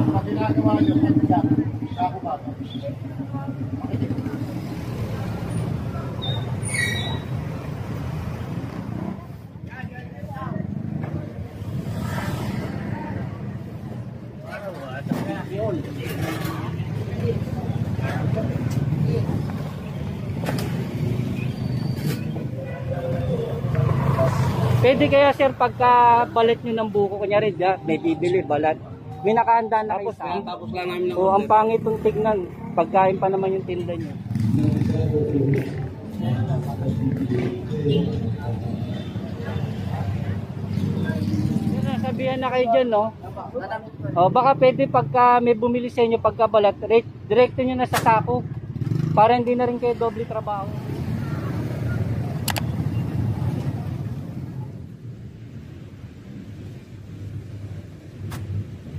pag ginagawa nyo, sako ba? Pwede kaya sir pagka balat nyo ng buko, kunyari dyan, may bibili balat. May nakahanda na kayo sa Tapos lang namin ng o ang pangit yung tignan, pagkain pa naman yung tinda nyo. Sabihan na kayo dyan, no? O, baka pwede pagka may bumili sa inyo pagka balat, direkto nyo na sa sako para hindi na rin kayo doble trabaho.